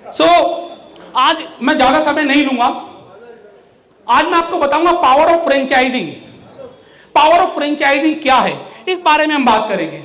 आज मैं ज्यादा समय नहीं लूंगा। आज मैं आपको बताऊंगा power of franchising. Power of franchising क्या है, इस बारे में हम बात करेंगे।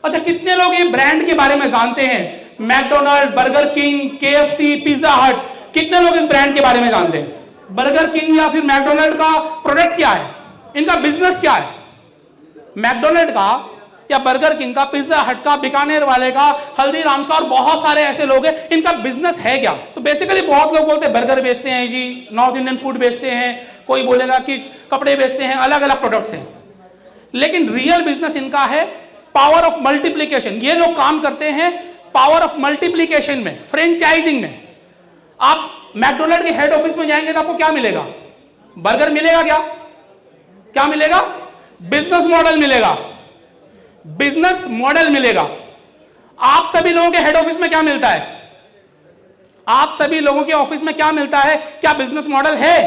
अच्छा, कितने लोग ये ब्रांड के बारे में जानते हैं? McDonald, burger king, KFC, pizza हट, कितने लोग इस ब्रांड के बारे में जानते हैं? बर्गर किंग या फिर मैकडोनल्ड का प्रोडक्ट क्या है, इनका बिजनेस क्या है? मैकडोनल्ड का या बर्गर किंग का, पिज्जा हट का, बीकानेर वाले का, हल्दीराम्स का और बहुत सारे ऐसे लोग हैं, इनका बिजनेस है क्या? तो बेसिकली बहुत लोग बोलते हैं बर्गर बेचते हैं जी, नॉर्थ इंडियन फूड बेचते हैं, कोई बोलेगा कि कपड़े बेचते हैं, अलग अलग प्रोडक्ट्स हैं। लेकिन रियल बिजनेस इनका है पावर ऑफ मल्टीप्लीकेशन। ये लोग काम करते हैं पावर ऑफ मल्टीप्लीकेशन में, फ्रेंचाइजिंग में। आप मैकडोनल्ड के हेड ऑफिस में जाएंगे तो आपको क्या मिलेगा? बर्गर मिलेगा क्या? क्या मिलेगा? बिजनेस मॉडल मिलेगा। बिजनेस मॉडल मिलेगा। आप सभी लोगों के हेड ऑफिस में क्या मिलता है? आप सभी लोगों के ऑफिस में क्या मिलता है? क्या बिजनेस मॉडल है?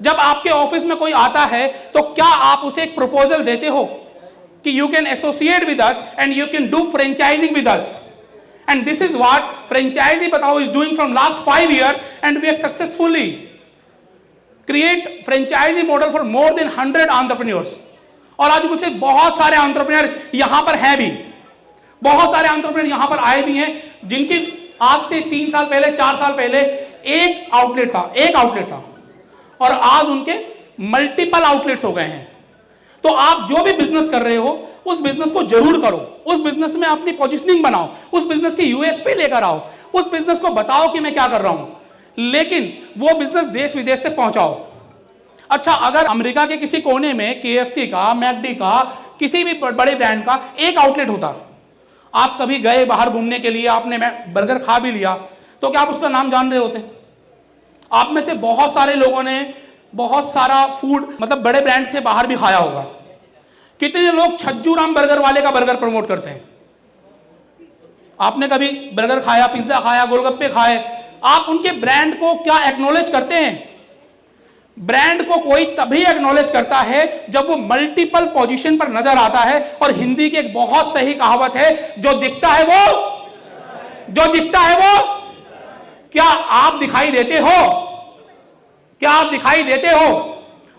जब आपके ऑफिस में कोई आता है तो क्या आप उसे एक प्रपोजल देते हो कि you can associate with us and you can do franchising with us? And this is what franchisee Batao is doing from last 5 years and we have successfully create franchisee model for more than 100 entrepreneurs. और आज मुझसे बहुत सारे entrepreneur यहां पर हैं भी, बहुत सारे एंटरप्रेन्योर यहां पर आए भी हैं जिनकी आज से 3 साल पहले, 4 साल पहले एक आउटलेट था और आज उनके मल्टीपल आउटलेट्स हो गए हैं। तो आप जो भी बिजनेस कर रहे हो उस बिजनेस को जरूर करो, उस बिजनेस में अपनी पोजीशनिंग बनाओ, उस बिजनेस की यूएसपी लेकर आओ, उस बिजनेस को बताओ कि मैं क्या कर रहा हूं, लेकिन वो बिजनेस देश विदेश तक पहुंचाओ। अच्छा, अगर अमेरिका के किसी कोने में केएफसी का, मैकडी का, किसी भी बड़े ब्रांड का एक आउटलेट होता, आप कभी गए बाहर घूमने के लिए, आपने बर्गर खा भी लिया, तो क्या आप उसका नाम जान रहे होते? आप में से बहुत सारे लोगों ने बहुत सारा फूड मतलब बड़े ब्रांड से बाहर भी खाया होगा। कितने लोग छज्जू राम बर्गर वाले का बर्गर प्रमोट करते हैं? आपने कभी बर्गर खाया, पिज्जा खाया, गोलगप्पे खाए, आप उनके ब्रांड को क्या एक्नॉलेज करते हैं? ब्रांड को कोई तभी एक्नॉलेज करता है जब वो मल्टीपल पोजीशन पर नजर आता है। और हिंदी की एक बहुत सही कहावत है, जो दिखता है वो क्या आप दिखाई देते हो? क्या आप दिखाई देते हो?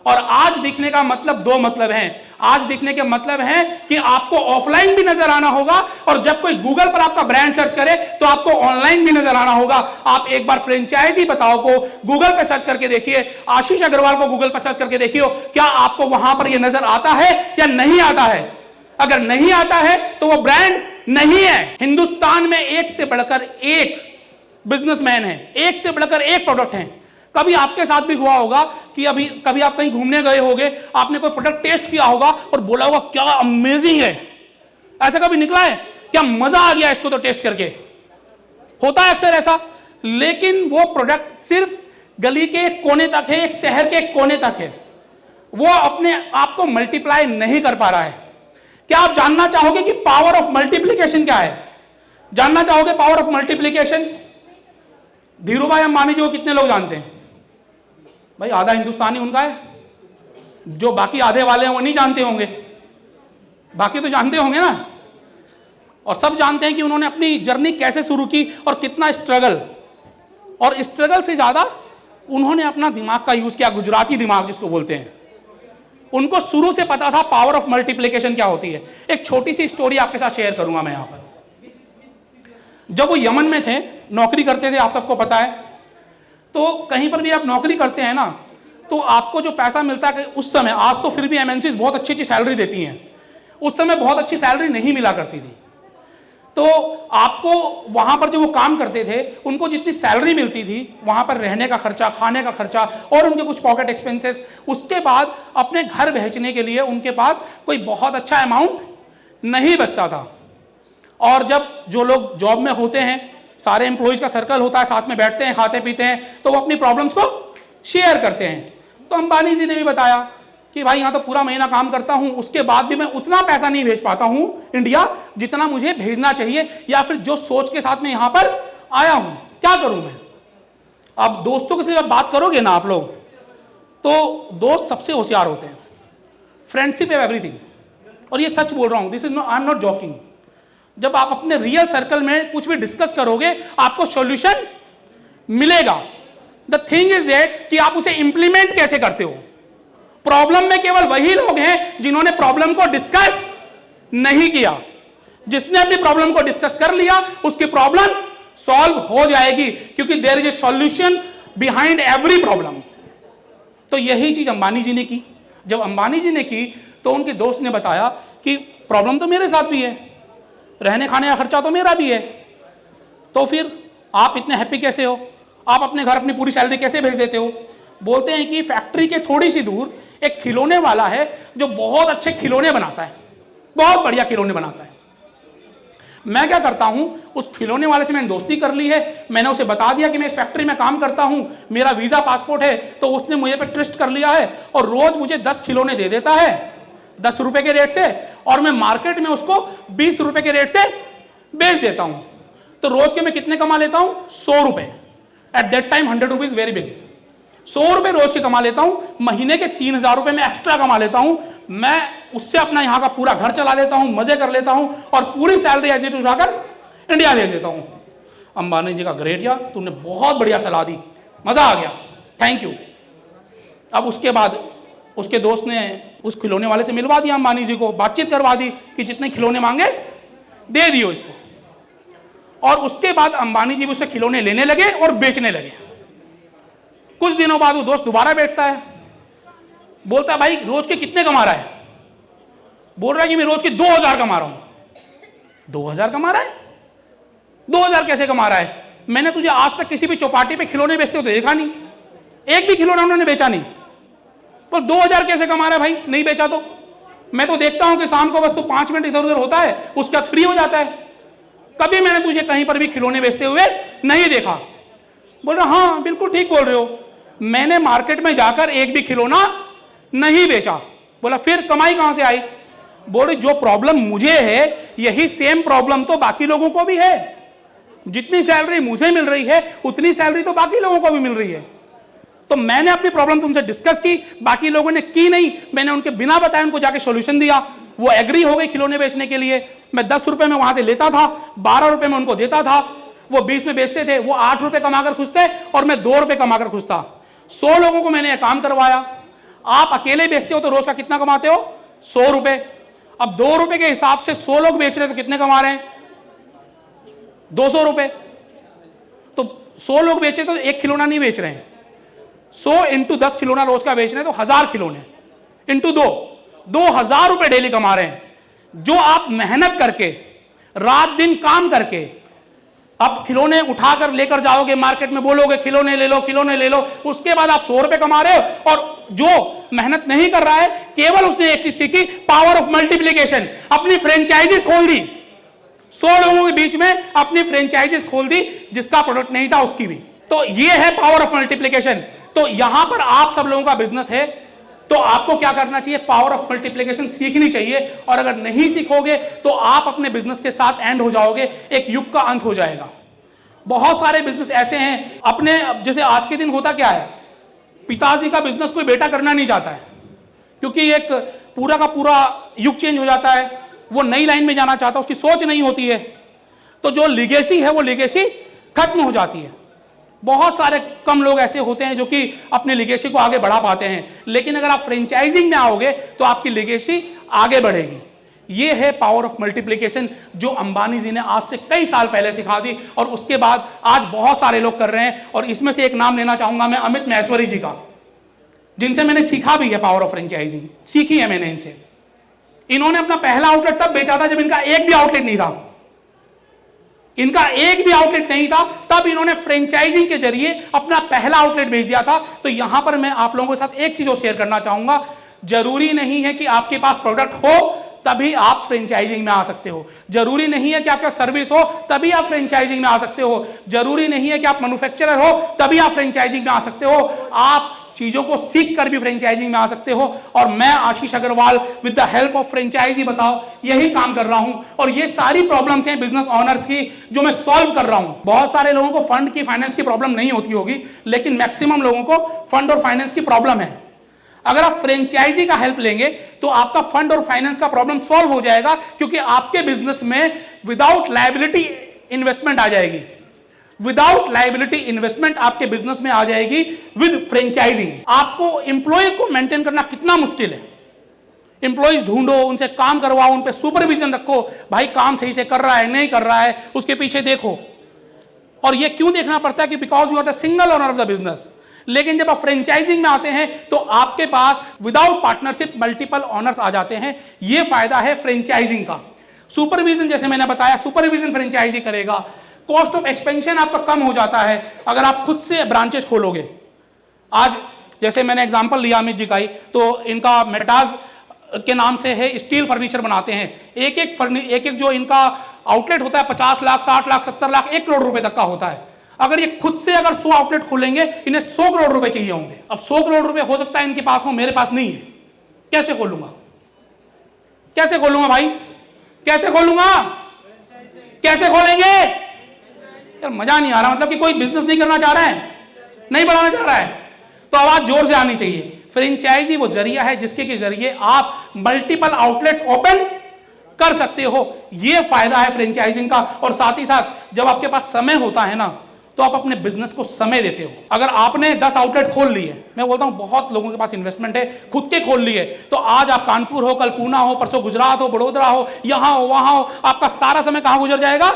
और आज दिखने का मतलब 2 मतलब हैं। आज दिखने के मतलब है कि आपको ऑफलाइन भी नजर आना होगा और जब कोई गूगल पर आपका ब्रांड सर्च करे तो आपको ऑनलाइन भी नजर आना होगा। आप एक बार फ्रेंचाइजी बताओ को गूगल पर सर्च करके देखिए, आशीष अग्रवाल को गूगल पर सर्च करके देखिए, क्या आपको वहां पर यह नजर आता है या नहीं आता है? अगर नहीं आता है तो वो ब्रांड नहीं है। हिंदुस्तान में एक से बढ़कर एक बिजनेसमैन है, एक से बढ़कर एक प्रोडक्ट है। कभी आपके साथ भी हुआ होगा कि कभी आप कहीं घूमने गए होगे, आपने कोई प्रोडक्ट टेस्ट किया होगा और बोला होगा क्या अमेजिंग है। ऐसा कभी निकला है? क्या मजा आ गया इसको तो टेस्ट करके। होता है अक्सर ऐसा, लेकिन वो प्रोडक्ट सिर्फ गली के एक कोने तक है, एक शहर के एक कोने तक है, वो अपने आप को मल्टीप्लाई नहीं कर पा रहा है। क्या आप जानना चाहोगे कि पावर ऑफ मल्टीप्लीकेशन क्या है? जानना चाहोगे power of multiplication? Dhirubhai Ambani ji को कितने लोग जानते हैं? भाई आधा हिंदुस्तानी उनका है, जो बाकी आधे वाले हैं वो नहीं जानते होंगे, बाकी तो जानते होंगे ना। और सब जानते हैं कि उन्होंने अपनी जर्नी कैसे शुरू की और कितना स्ट्रगल, और स्ट्रगल से ज्यादा उन्होंने अपना दिमाग का यूज किया, गुजराती दिमाग जिसको बोलते हैं। उनको शुरू से पता था पावर ऑफ मल्टीप्लिकेशन क्या होती है। एक छोटी सी स्टोरी आपके साथ शेयर करूंगा मैं यहां पर। जब वो यमन में थे, नौकरी करते थे, आप सबको पता है, तो कहीं पर भी आप नौकरी करते हैं ना, तो आपको जो पैसा मिलता है उस समय, आज तो फिर भी एमएनसीज बहुत अच्छी अच्छी सैलरी देती हैं, उस समय बहुत अच्छी सैलरी नहीं मिला करती थी। तो आपको वहां पर जो वो काम करते थे, उनको जितनी सैलरी मिलती थी, वहां पर रहने का खर्चा, खाने का खर्चा और उनके कुछ पॉकेट एक्सपेंसेस, उसके बाद अपने घर भेजने के लिए उनके पास कोई बहुत अच्छा अमाउंट नहीं बचता था। और जब जो लोग जॉब में होते हैं, सारे एम्प्लॉइज का सर्कल होता है, साथ में बैठते हैं, खाते पीते हैं, तो वो अपनी प्रॉब्लम्स को शेयर करते हैं। तो अंबानी जी ने भी बताया कि भाई यहाँ तो पूरा महीना काम करता हूँ, उसके बाद भी मैं उतना पैसा नहीं भेज पाता हूँ इंडिया जितना मुझे भेजना चाहिए, या फिर जो सोच के साथ में यहाँ पर आया हूँ, क्या करूँ मैं। अब दोस्तों के साथ जब बात करोगे ना आप लोग, तो दोस्त सबसे होशियार होते हैं। फ्रेंडशिप इज एवरीथिंग, और ये सच बोल रहा हूँ, this is I am not joking. जब आप अपने रियल सर्कल में कुछ भी डिस्कस करोगे आपको सॉल्यूशन मिलेगा। द थिंग इज दैट कि आप उसे इंप्लीमेंट कैसे करते हो। प्रॉब्लम में केवल वही लोग हैं जिन्होंने प्रॉब्लम को डिस्कस नहीं किया। जिसने अपनी प्रॉब्लम को डिस्कस कर लिया उसकी प्रॉब्लम सॉल्व हो जाएगी, क्योंकि there is a solution behind every problem. तो यही चीज अंबानी जी ने की। जब अंबानी जी ने की तो उनके दोस्त ने बताया कि प्रॉब्लम तो मेरे साथ भी है, रहने खाने का खर्चा तो मेरा भी है, तो फिर आप इतने हैप्पी कैसे हो, आप अपने घर अपनी पूरी सैलरी कैसे भेज देते हो। बोलते हैं कि फैक्ट्री के थोड़ी सी दूर एक खिलौने वाला है जो बहुत अच्छे खिलौने बनाता है, बहुत बढ़िया खिलौने बनाता है। मैं क्या करता हूं, उस खिलौने वाले से मैंने दोस्ती कर ली है, मैंने उसे बता दिया कि मैं इस फैक्ट्री में काम करता हूं, मेरा वीजा पासपोर्ट है, तो उसने मुझे पे ट्रस्ट कर लिया है और रोज मुझे 10 खिलौने दे देता है 10 रुपए के रेट से, और मैं मार्केट में उसको 20 रुपए के रेट से बेच देता हूं। तो रोज के मैं कितने कमा लेता हूं, 100 रुपए। At that time 100 rupees very big. 100 रुपए रोज के कमा लेता हूं, महीने के 3000 रुपए में एक्स्ट्रा कमा लेता हूं। मैं उससे अपना यहां का पूरा घर चला लेता हूं, मजे कर लेता हूं और पूरी सैलरी एज इट उठाकर इंडिया भेज देता हूं। अंबानी जी का ग्रेट यार, तूने बहुत बढ़िया सलाह दी, मजा आ गया, थैंक यू। अब उसके बाद उसके दोस्त ने उस खिलौने वाले से मिलवा दिया अंबानी जी को, बातचीत करवा दी कि जितने खिलौने मांगे दे दियो इसको। और उसके बाद अंबानी जी उससे खिलौने लेने लगे और बेचने लगे। कुछ दिनों बाद वो दोस्त दोबारा बैठता है, बोलता है भाई रोज के कितने कमा रहा है। बोल रहा है कि मैं रोज के 2000 कमा रहा हूं। 2000 कमा रहा है? 2000 कैसे कमा रहा है? मैंने तुझे आज तक किसी भी चौपाटी पे खिलौने बेचते होते देखा नहीं, एक भी खिलौना उन्होंने बेचा नहीं। पर 2000 कैसे कमा रहा है भाई, नहीं बेचा तो? मैं तो देखता हूं कि शाम को बस तो 5 मिनट इधर उधर होता है, उसके बाद फ्री हो जाता है। कभी मैंने तुझे कहीं पर भी खिलौने बेचते हुए नहीं देखा। बोल रहा हाँ बिल्कुल ठीक बोल रहे हो, मैंने मार्केट में जाकर एक भी खिलौना नहीं बेचा। बोला फिर कमाई कहां से आई? बोले जो प्रॉब्लम मुझे है यही सेम प्रॉब्लम तो बाकी लोगों को भी है। जितनी सैलरी मुझे मिल रही है उतनी सैलरी तो बाकी लोगों को भी मिल रही है। तो मैंने अपनी प्रॉब्लम तुमसे डिस्कस की, बाकी लोगों ने की नहीं, मैंने उनके बिना बताए उनको जाके सॉल्यूशन दिया, वो एग्री हो गए खिलौने बेचने के लिए। मैं 10 रुपए में वहां से लेता था, 12 रुपए में उनको देता था, वो 20 में बेचते थे, वो 8 रुपए कमाकर खुश थे और मैं 2 रुपए कमाकर खुश था। 100 लोगों को मैंने काम करवाया। आप अकेले बेचते हो तो रोज का कितना कमाते हो? 100 रुपए। अब 2 रुपए के हिसाब से 100 लोग बेच रहे हैं तो कितने कमा रहे हैं? 200 रुपए। तो 100 लोग बेचे तो एक खिलौना नहीं बेच रहे हैं, 100 इंटू 10 खिलौना रोज का बेच रहे हैं तो 1000 खिलौने इंटू 2000 रुपए डेली कमा रहे हैं। जो आप मेहनत करके रात दिन काम करके अब खिलौने उठाकर लेकर जाओगे मार्केट में, बोलोगे खिलौने ले लो खिलौने ले लो, उसके बाद आप 100 रुपए कमा रहे हो। और जो मेहनत नहीं कर रहा है केवल उसने एक चीज सीखी, पावर ऑफ मल्टीप्लिकेशन। अपनी फ्रेंचाइजीज खोल दी, 100 लोगों के बीच में अपनी फ्रेंचाइजीज खोल दी, जिसका प्रोडक्ट नहीं था उसकी भी। तो ये है पावर ऑफ मल्टीप्लिकेशन। तो यहां पर आप सब लोगों का बिजनेस है तो आपको क्या करना चाहिए? पावर ऑफ मल्टीप्लिकेशन सीखनी चाहिए। और अगर नहीं सीखोगे तो आप अपने बिजनेस के साथ एंड हो जाओगे, एक युग का अंत हो जाएगा। बहुत सारे बिजनेस ऐसे हैं अपने, जैसे आज के दिन होता क्या है, पिताजी का बिजनेस कोई बेटा करना नहीं चाहता है क्योंकि एक पूरा का पूरा युग चेंज हो जाता है, वो नई लाइन में जाना चाहता है, उसकी सोच नहीं होती है, तो जो लिगेसी है वो लिगेसी खत्म हो जाती है। बहुत सारे कम लोग ऐसे होते हैं जो कि अपनी लिगेसी को आगे बढ़ा पाते हैं, लेकिन अगर आप फ्रेंचाइजिंग में आओगे तो आपकी लिगेसी आगे बढ़ेगी। ये है पावर ऑफ मल्टीप्लिकेशन जो अंबानी जी ने आज से कई साल पहले सिखा दी और उसके बाद आज बहुत सारे लोग कर रहे हैं। और इसमें से एक नाम लेना चाहूंगा मैं, अमित महेश्वरी जी का, जिनसे मैंने सीखा भी है पावर ऑफ फ्रेंचाइजिंग, सीखी है मैंने इनसे। इन्होंने अपना पहला आउटलेट तब बेचा था जब इनका एक भी आउटलेट नहीं था, इनका एक भी आउटलेट नहीं था, तब इन्होंने फ्रेंचाइजिंग के जरिए अपना पहला आउटलेट भेज दिया था। तो यहां पर मैं आप लोगों के साथ एक चीज और शेयर करना चाहूंगा, जरूरी नहीं है कि आपके पास प्रोडक्ट हो तभी आप फ्रेंचाइजिंग में आ सकते हो, जरूरी नहीं है कि आपका सर्विस हो तभी आप फ्रेंचाइजिंग में आ सकते हो, जरूरी नहीं है कि आप मैन्युफैक्चरर हो तभी आप फ्रेंचाइजिंग में आ सकते हो, आप चीजों को सीख कर भी फ्रेंचाइजिंग में आ सकते हो। और मैं Ashish Agarwal with the help of franchisee Batao यही काम कर रहा हूं और ये सारी प्रॉब्लम्स हैं बिजनेस ओनर्स की जो मैं सॉल्व कर रहा हूं। बहुत सारे लोगों को फंड की, फाइनेंस की प्रॉब्लम नहीं होती होगी, लेकिन मैक्सिमम लोगों को फंड और फाइनेंस की प्रॉब्लम है। अगर आप फ्रेंचाइजी का हेल्प लेंगे तो आपका फंड और फाइनेंस का प्रॉब्लम सॉल्व हो जाएगा, क्योंकि आपके बिजनेस में विदाउट लायबिलिटी इन्वेस्टमेंट आ जाएगी। विदाउट लायबिलिटी इन्वेस्टमेंट आपके बिजनेस में आ जाएगी विद फ्रेंचाइजिंग। आपको एम्प्लॉयज को मेंटेन करना कितना मुश्किल है। एम्प्लॉयज ढूंढो, उनसे काम करवाओ, उन पे सुपरविजन रखो, भाई काम सही से कर रहा है नहीं कर रहा है, उसके पीछे देखो। और ये क्यों देखना पड़ता है कि because you are the single owner of the business. लेकिन जब आप फ्रेंचाइजिंग में आते हैं तो आपके पास विदाउट पार्टनरशिप मल्टीपल ओनर्स आ जाते हैं। ये फायदा है फ्रेंचाइजिंग का। सुपरविजन जैसे मैंने बताया, सुपरविजन फ्रेंचाइजी करेगा, कॉस्ट ऑफ एक्सपेंशन आपका कम हो जाता है अगर आप खुद से ब्रांचेस खोलोगे। आज जैसे मैंने एग्जांपल लिया अमित जी का ही, तो इनका मेटाज के नाम से है, स्टील फर्नीचर बनाते हैं। एक एक जो इनका आउटलेट होता है 50 लाख 60 लाख 70 लाख 1 करोड़ रुपए तक का होता है। अगर ये खुद से अगर 100 आउटलेट खोलेंगे, इन्हें 100 करोड़ रुपए चाहिए होंगे। अब 100 करोड़ रुपए हो सकता है इनके पास हो, मेरे पास नहीं है। कैसे खोलूंगा, कैसे खोलूंगा भाई, कैसे खोलूंगा, कैसे खोलेंगे यार? मजा नहीं आ रहा। मतलब कि कोई बिजनेस नहीं करना चाह रहा है, नहीं बढ़ाना चाह रहा है, तो आवाज जोर से आनी चाहिए। फ्रेंचाइजी वो जरिया है जिसके के जरिए आप मल्टीपल आउटलेट्स ओपन कर सकते हो। ये फायदा है फ्रेंचाइजिंग का। और साथ ही साथ जब आपके पास समय होता है ना, तो आप अपने बिजनेस को समय देते हो। अगर आपने 10 आउटलेट खोल लिए, मैं बोलता हूं बहुत लोगों के पास इन्वेस्टमेंट है, खुद के खोल लिए, तो आज आप कानपुर हो, कल पूना हो, परसों गुजरात हो, बड़ोदरा हो, यहां हो वहां हो, आपका सारा समय कहां गुजर जाएगा?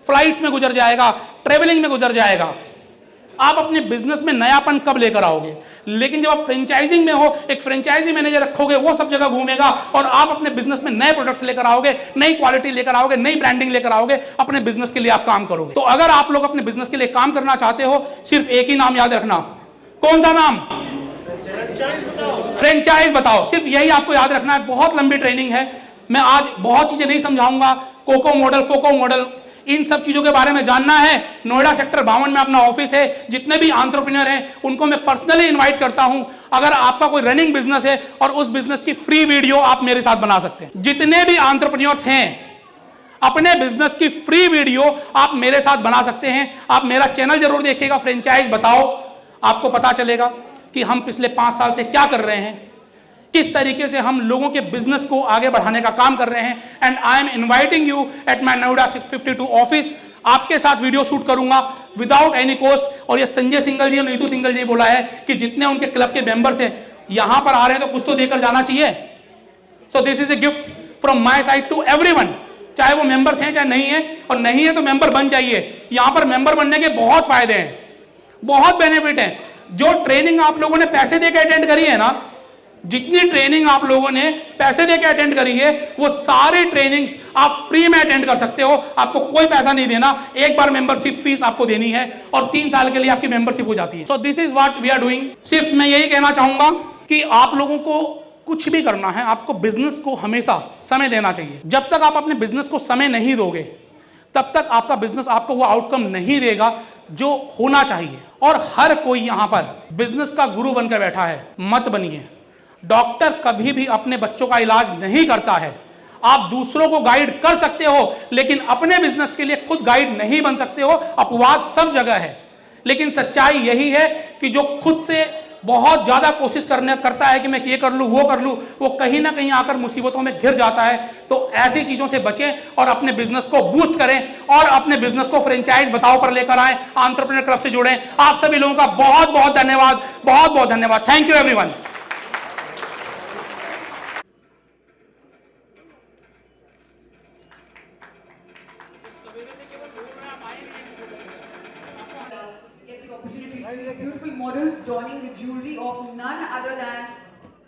फ्लाइट्स में गुजर जाएगा, ट्रेवलिंग में गुजर जाएगा। आप अपने बिजनेस में नयापन कब लेकर आओगे? लेकिन जब आप फ्रेंचाइजिंग में हो, एक फ्रेंचाइजी मैनेजर रखोगे, वो सब जगह घूमेगा और आप अपने बिजनेस में नए प्रोडक्ट्स लेकर आओगे, नई क्वालिटी लेकर आओगे, नई ब्रांडिंग लेकर आओगे, अपने बिजनेस के लिए आप काम करोगे। तो अगर आप लोग अपने बिजनेस के लिए काम करना चाहते हो, सिर्फ एक ही नाम याद रखना। कौन सा नाम? फ्रेंचाइज बताओ। सिर्फ यही आपको याद रखना है। बहुत लंबी ट्रेनिंग है, मैं आज बहुत चीजें नहीं समझाऊंगा। कोको मॉडल, फोको मॉडल, इन सब चीजों के बारे में जानना है, नोएडा सेक्टर 52 में अपना ऑफिस है। जितने भी एंटरप्रेन्योर हैं उनको मैं पर्सनली इनवाइट करता हूं। अगर आपका कोई रनिंग बिजनेस है और उस बिजनेस की फ्री वीडियो आप मेरे साथ बना सकते हैं। जितने भी एंटरप्रेन्योर्स हैं, अपने बिजनेस की फ्री वीडियो आप मेरे साथ बना सकते हैं। आप मेरा चैनल जरूर देखिएगा, फ्रेंचाइज बताओ। आपको पता चलेगा कि हम पिछले 5 साल से क्या कर रहे हैं, किस तरीके से हम लोगों के बिजनेस को आगे बढ़ाने का काम कर रहे हैं। And I am inviting you at my Noida 652 office. आपके साथ वीडियो शूट करूंगा विदाउट एनी कॉस्ट। और ये संजय सिंगल जी और नीतू सिंगल जी बोला है कि जितने उनके क्लब के मेंबर्स हैं यहां पर आ रहे हैं तो कुछ तो देकर जाना चाहिए। So this is a gift from my side to everyone, चाहे वो मेंबर्स हैं चाहे नहीं है, और नहीं है तो मेंबर बन जाइए। यहां पर मेंबर बनने के बहुत फायदे हैं, बहुत बेनिफिट है। जो ट्रेनिंग आप लोगों ने पैसे देकर अटेंड करी है ना, जितनी ट्रेनिंग आप लोगों ने पैसे देकर अटेंड करी है, वो सारी ट्रेनिंग्स आप फ्री में अटेंड कर सकते हो। आपको कोई पैसा नहीं देना, एक बार मेंबरशिप फीस आपको देनी है और 3 साल के लिए आपकी मेंबरशिप हो जाती है। So this is what we are doing. सिर्फ मैं यही कहना चाहूंगा कि आप लोगों को कुछ भी करना है, आपको बिजनेस को हमेशा समय देना चाहिए। जब तक आप अपने बिजनेस को समय नहीं दोगे, तब तक आपका बिजनेस आपको वो आउटकम नहीं देगा जो होना चाहिए। और हर कोई यहां पर बिजनेस का गुरु बनकर बैठा है, मत बनिए। डॉक्टर कभी भी अपने बच्चों का इलाज नहीं करता है। आप दूसरों को गाइड कर सकते हो, लेकिन अपने बिजनेस के लिए खुद गाइड नहीं बन सकते हो। अपवाद सब जगह है, लेकिन सच्चाई यही है कि जो खुद से बहुत ज्यादा कोशिश करता है कि मैं ये कर लूं वो कर लूं, वो कहीं ना कहीं आकर मुसीबतों में घिर जाता है। तो ऐसी चीजों से बचें और अपने बिजनेस को बूस्ट करें और अपने बिजनेस को फ्रेंचाइज बताओ पर लेकर आए, एंटरप्रेन्योर क्लब से जुड़ें। आप सभी लोगों का बहुत बहुत धन्यवाद, बहुत बहुत धन्यवाद। Thank you everyone. Get the opportunity to see beautiful models donning the jewelry of none other than